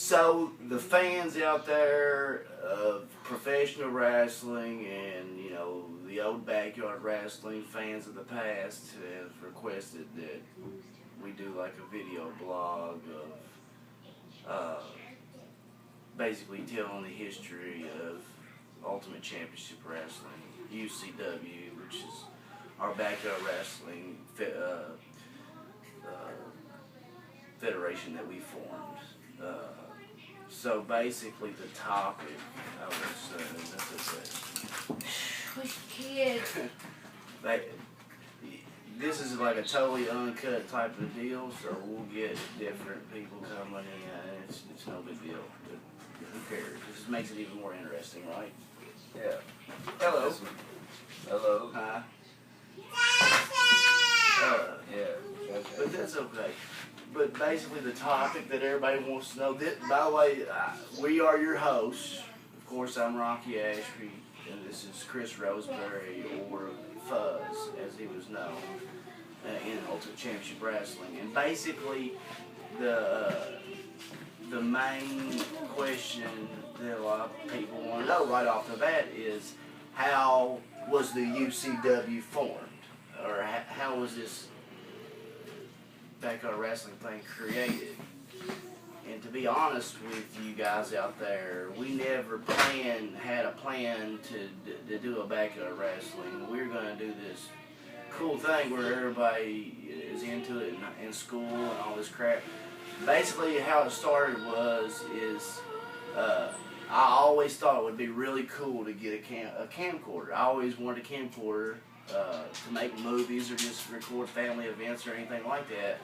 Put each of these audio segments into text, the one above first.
So the fans out there of professional wrestling and, you know, the old backyard wrestling fans of the past have requested that we do like a video blog of basically telling the history of Ultimate Championship Wrestling, UCW, which is our backyard wrestling federation that we formed. So basically the topic, I would say, Push kids. This is like a totally uncut type of deal, so we'll get different people coming in. It's no big deal. But who cares? It just makes it even more interesting, right? Yeah. Hello. Hello. Hi. Yeah. Okay. But that's okay. But basically the topic that everybody wants to know, by the way, we are your hosts. Of course, I'm RockyAshby, and this is Chris Roseberry, or Fuzz, as he was known, in Ultimate Championship Wrestling. And basically, the main question that a lot of people want to know right off the bat is, how was the UCW formed? Or how was this backyard wrestling thing created? And to be honest with you guys out there, we never had a plan to do a backyard wrestling. We were going to do this cool thing where everybody is into it in school and all this crap. Basically how it started is I always thought it would be really cool to get a camcorder. I always wanted a camcorder to make movies or just record family events or anything like that,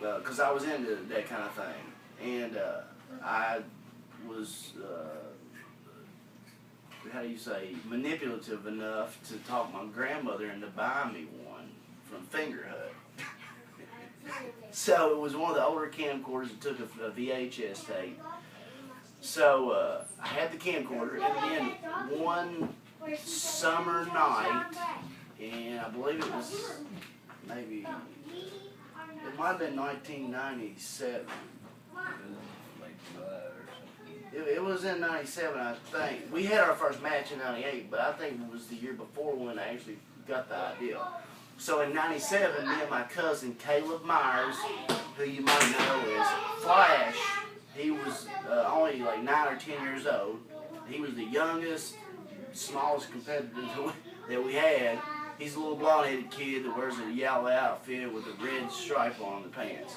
because I was into that kind of thing. And I was, how do you say, manipulative enough to talk my grandmother into buying me one from Fingerhut. So it was one of the older camcorders that took a VHS tape. So I had the camcorder, and then one summer night, and I believe it was maybe, it might have been 1997. It was in 97, I think. We had our first match in 98, but I think it was the year before when I actually got the idea. So in 97, me and my cousin Caleb Myers, who you might know as Flash, he was only like 9 or 10 years old. He was the youngest, smallest competitor that we had. He's a little blonde-headed kid that wears a yellow outfit with a red stripe on the pants.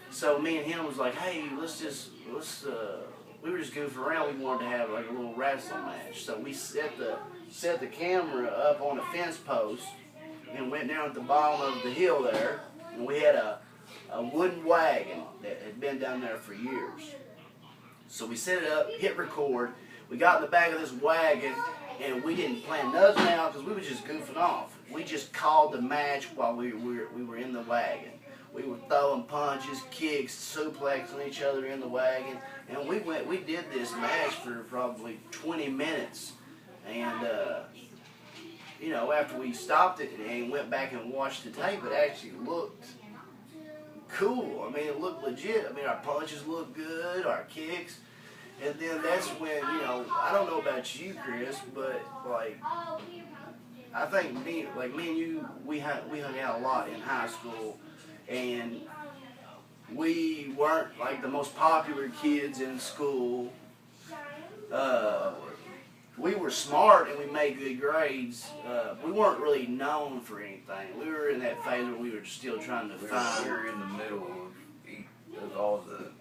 So me and him was like, hey, we were just goofing around. We wanted to have like a little wrestling match. So we set the camera up on a fence post and went down at the bottom of the hill there, and we had a wooden wagon that had been down there for years. So we set it up, hit record. We got in the back of this wagon, and we didn't plan nothing out because we were just goofing off. We just called the match while we were in the wagon. We were throwing punches, kicks, suplexing each other in the wagon, and we did this match for probably 20 minutes. And you know, after we stopped it and went back and watched the tape, it actually looked cool. I mean, it looked legit. I mean, our punches looked good, our kicks. And then that's when, you know, I don't know about you, Chris, but like, I think me and you, we hung out a lot in high school, and we weren't like the most popular kids in school. We were smart and we made good grades. We weren't really known for anything. We were in that phase where we were still trying to find. We were in the middle of all the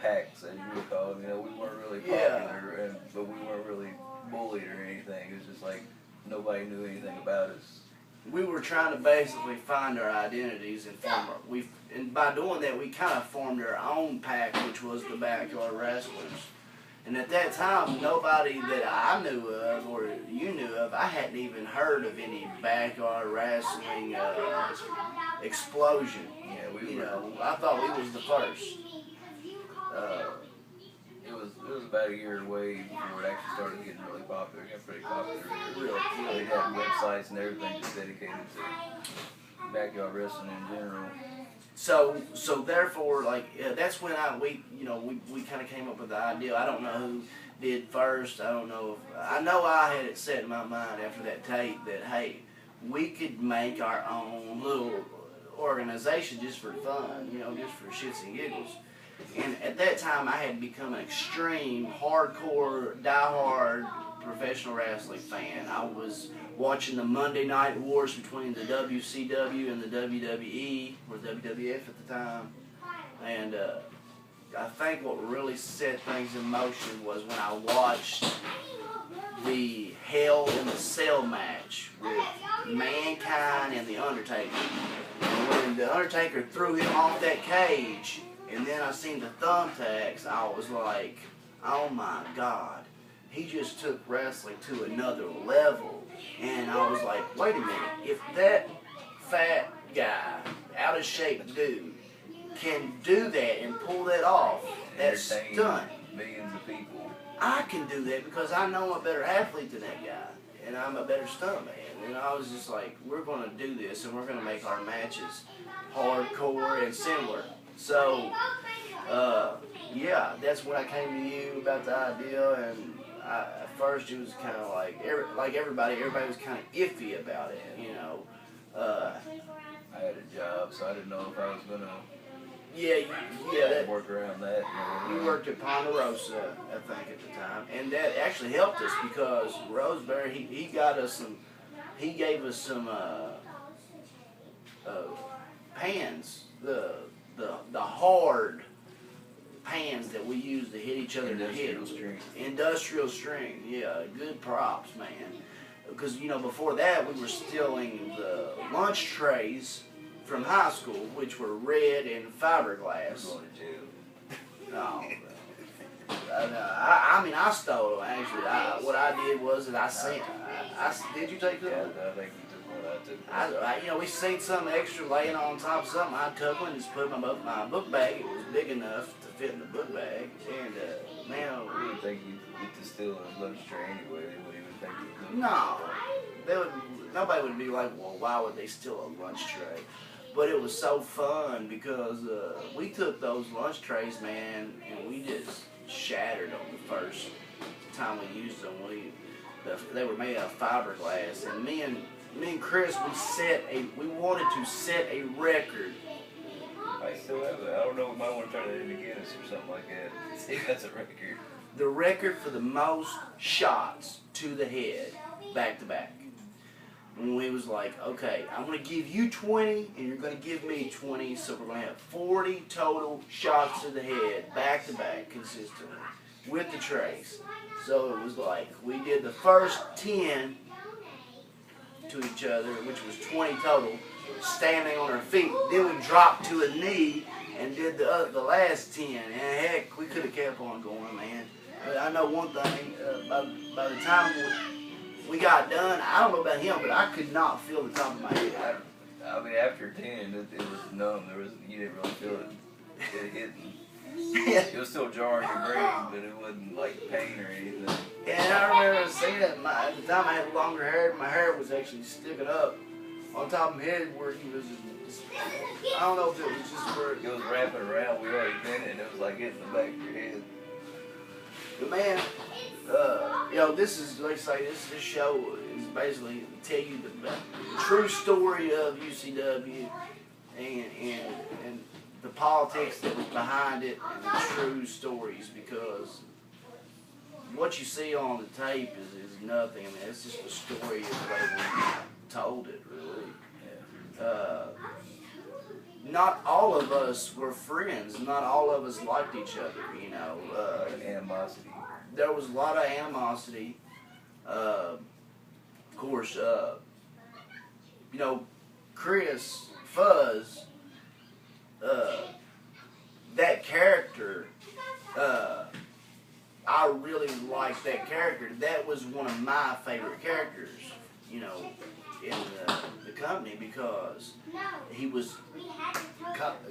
packs, as you would call them. You know, we weren't really popular, but we weren't really bullied or anything. It was just like nobody knew anything about us. We were trying to basically find our identities and and by doing that, we kind of formed our own pack, which was the Backyard Wrestlers. And at that time, nobody that I knew of or you knew of, I hadn't even heard of any backyard wrestling explosion. Yeah, I thought we was the first. It was about a year away before it actually started getting really popular. It got pretty popular. They had websites and everything just dedicated to backyard wrestling in general. So therefore, like that's when we kind of came up with the idea. I don't know who did first. I don't know. I know I had it set in my mind after that tape that hey, we could make our own little organization just for fun, just for shits and giggles. And at that time, I had become an extreme, hardcore, diehard professional wrestling fan. I was watching the Monday Night Wars between the WCW and the WWE, or WWF at the time. And I think what really set things in motion was when I watched the Hell in the Cell match with Mankind and The Undertaker. And when The Undertaker threw him off that cage, and then I seen the thumbtacks, I was like, oh my God, he just took wrestling to another level. And I was like, wait a minute, if that fat guy, out of shape dude, can do that and pull that off, that stunt, millions of people, I can do that because I know I'm a better athlete than that guy, and I'm a better stuntman. And I was just like, we're going to do this, and we're going to make our matches hardcore and similar. So, yeah, that's when I came to you about the idea, and at first it was kind of like everybody was kind of iffy about it, I had a job, so I didn't know if I was going to work around that. You worked at Ponderosa, I think, at the time, and that actually helped us because Roseberry, he gave us some pans, the hard pans that we use to hit each other in the head. Industrial strength, yeah, good props, man. Because before that we were stealing the lunch trays from high school, which were red and fiberglass. Going to jail. No. I stole them, actually. What I did was that I sent. Did you take them? Yeah, I think you took one. I took one. We seen something extra laying on top of something. I took one and just put it in my book bag. It was big enough to fit in the book bag. And, man. We didn't think you'd get to steal a lunch tray anyway. They wouldn't even think you could. No. Nobody would be like, well, why would they steal a lunch tray? But it was so fun because we took those lunch trays, man, and we just shattered them the first time we used them. They were made out of fiberglass, and me and Chris, we wanted to set a record. I still have it. I don't know. We might want to try that in Guinness or something like that. See if that's a record. The record for the most shots to the head, back to back. And we was like, okay, I'm going to give you 20, and you're going to give me 20, so we're going to have 40 total shots to the head, back to back, consistently, with the trays. So it was like, we did the first 10 to each other, which was 20 total, standing on our feet. Then we dropped to a knee and did the last 10. And heck, we could have kept on going, man. But I know one thing, by the time we got done, I don't know about him, but I could not feel the top of my head. I mean, after 10, it was numb. You didn't really feel it hitting. It was still jarring your brain, but it wasn't like pain or anything. And I remember seeing it. At the time I had longer hair, my hair was actually sticking up on top of my head where he was just, I don't know if it was just where it was wrapping around. We already been it, and it was like hitting the back of your head. But man, this is, like I say, this show is basically to tell you the true story of UCW and the politics that was behind it and the true stories, because what you see on the tape is nothing. I mean, it's just a story of the way we told it, really. Yeah. Not all of us were friends. Not all of us liked each other, animosity. There was a lot of animosity. Of course, Chris Fuzz, that character, I really liked that character. That was one of my favorite characters, in the company, because he was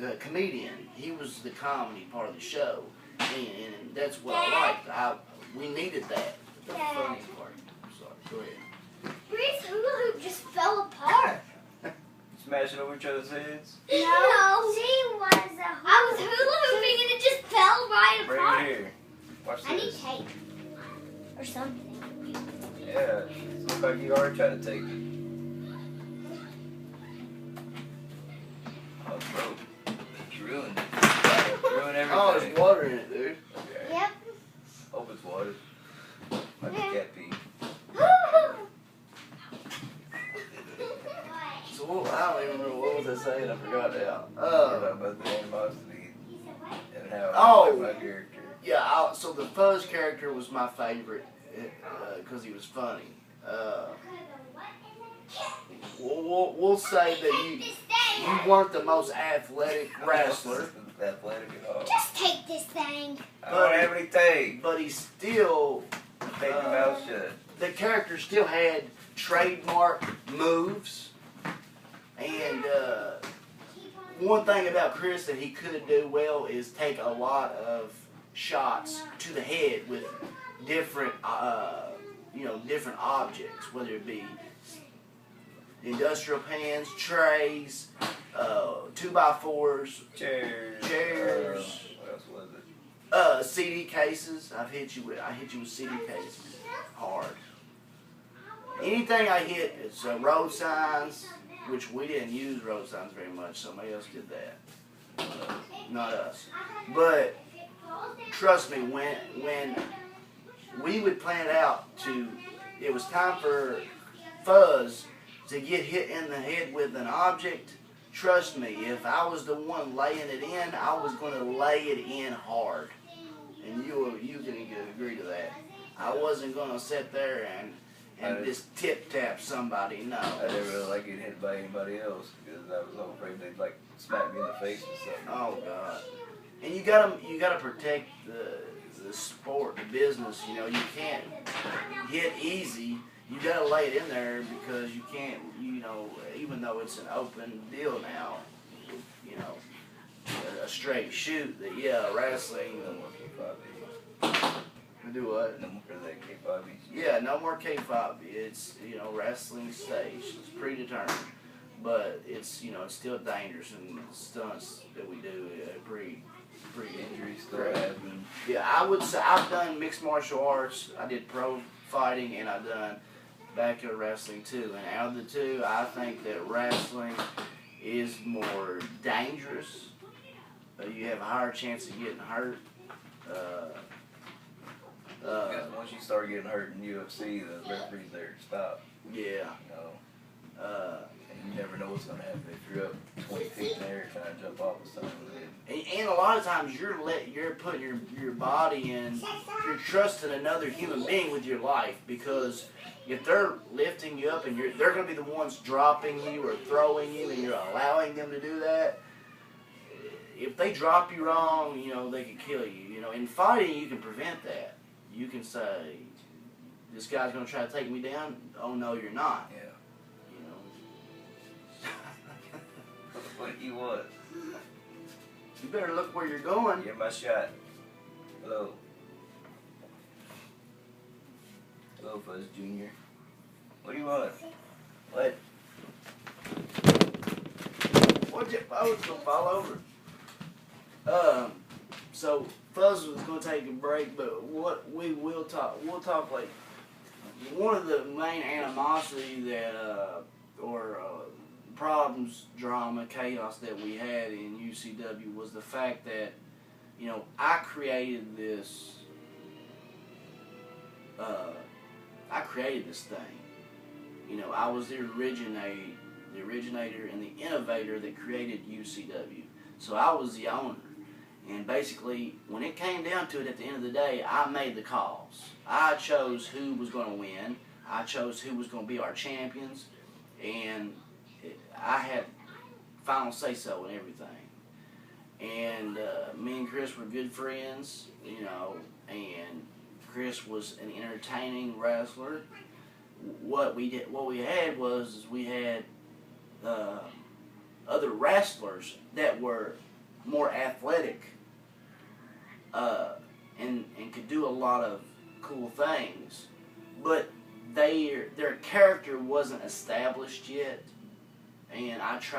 a comedian. He was the comedy part of the show, and that's what I liked. We needed that, the funny part. Sorry, go ahead. Bree's hula hoop just fell apart. It's smashing over each other's heads? No. She was I was hula hooping and it just fell right Bring apart. it here. Watch I need this. tape. Or something. Yeah, it looks like you already tried to take it. Oh, bro. You ruined it. Ruined everything. Oh, there's water in it, dude. Okay. Yep. Hope it's water. Might be cat pee. So I don't even remember what was I saying. I forgot now. About the animosity and how Oh. I like my character. Yeah, so the Fuzz character was my favorite because he was funny. We'll say that you weren't the most athletic wrestler. Athletic at all. Just take this thing. I don't have anything. But he still, Take your mouth shut. the character still had trademark moves. And one thing about Chris that he could do well is take a lot of shots to the head with different, different objects, whether it be industrial pans, trays, 2x4s, Chairs. What else was it? CD cases. I hit you with CD cases hard. Anything I hit, it's road signs, which we didn't use road signs very much. Somebody else did that, not us. But trust me, when we would plan it out it was time for Fuzz to get hit in the head with an object. Trust me, if I was the one laying it in, I was going to lay it in hard. And you can agree to that. I wasn't going to sit there and just tip-tap somebody, no. I didn't really like getting hit by anybody else because I was all afraid they'd like smack me in the face or something. Oh God! And you gotta protect the sport, the business. You know, you can't hit easy. You gotta lay it in there because you can't. Even though it's an open deal now, a straight shoot. Wrestling. No more K5. Do what? No more that K5. Yeah, no more K5. It's wrestling stage. It's predetermined, but it's it's still dangerous, and stunts that we do pretty Injuries still happen. Yeah, I would say I've done mixed martial arts. I did pro fighting, and I've done backyard wrestling too. And out of the two, I think that wrestling is more dangerous. You have a higher chance of getting hurt. Because once you start getting hurt in UFC, the referee's there to stop. Yeah. And you never know what's going to happen if you're up 20 feet in the air trying to jump off of something. And a lot of times you're putting your body in, you're trusting another human being with your life, because if they're lifting you up and they're going to be the ones dropping you or throwing you, and you're allowing them to do that. If they drop you wrong, they could kill you. In fighting, you can prevent that. You can say, this guy's going to try to take me down. Oh, no, you're not. Yeah. What do you want? You better look where you're going. Get my shot. Hello. Hello, Fuzz Jr. What do you want? What? What's your boat's going to fall over? So Fuzz was going to take a break, but what we'll talk like one of the main animosity that problems, drama, chaos that we had in UCW was the fact that I created this thing. I was the originator and the innovator that created UCW. So I was the owner. And basically, when it came down to it at the end of the day, I made the calls. I chose who was going to win. I chose who was going to be our champions. And I had final say-so in everything. And me and Chris were good friends, and Chris was an entertaining wrestler. What we had was we had other wrestlers that were more athletic and could do a lot of cool things, but their character wasn't established yet, and I tried